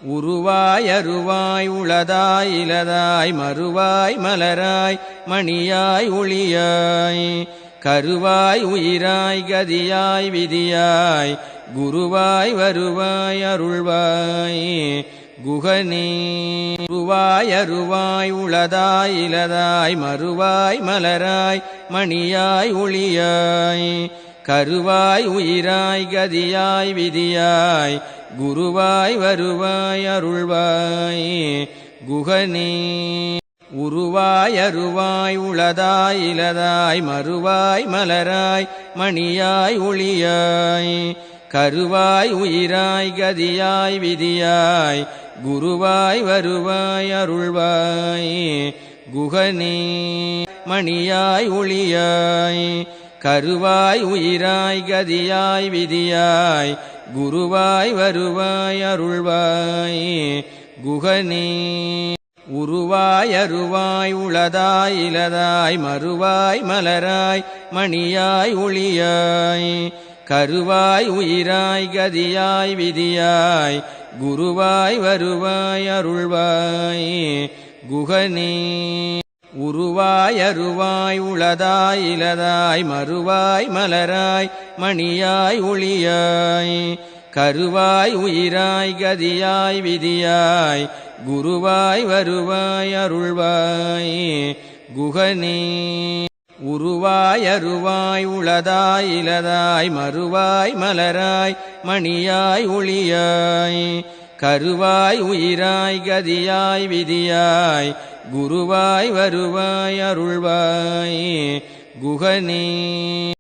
உருவாய் அருவாய் உளதாய் இலதாய் மறுவாய் மலராய் மணியாய் ஒளியாய் கருவாய் உயிராய் கதியாய் விதியாய் குருவாய் வருவாய் அருள்வாய் குகனே. உருவாய் அருவாய் உளதாய் இலதாய் மறுவாய் மலராய் மணியாய் ஒளியாய் கருவாய் உயிராய் கதியாய் விதியாய் குருவாய் வருவாய் அருள்வாய் குகனே. உருவாய் அருவாய் உளதாய் இலதாய் மறுவாய் மலராய் மணியாய் ஒளியாய் கருவாய் உயிராய் கதியாய் விதியாய் குருவாய் வருவாய் அருள்வாய் குகனே. மணியாய் ஒளியாய் கருவாய் உயிராய் கதியாய் விதியாய் குருவாய் வருவாய் அருள்வாய் குகனே. உருவாய் அருவாய் உளதாய் இலதாய் மறுவாய் மலராய் மணியாய் ஒளியாய் கருவாய் உயிராய் கதியாய் விதியாய் குருவாய் வருவாய் அருள்வாய் குகனே. உருவாய் அருவாய் உளதாய் இலதாய் மறுவாய் மலராய் மணியாய் ஒளியாய் கருவாய் உயிராய் கதியாய் விதியாய் குருவாய் வருவாய் அருள்வாய் குகனே. உருவாய் அருவாய் உளதாய் இலதாய் மறுவாய் மலராய் மணியாய் ஒளியாய் கருவாய் உயிராய் கதியாய் விதியாய் குருவாய் வருவாய் அருள்வாய் குகனே.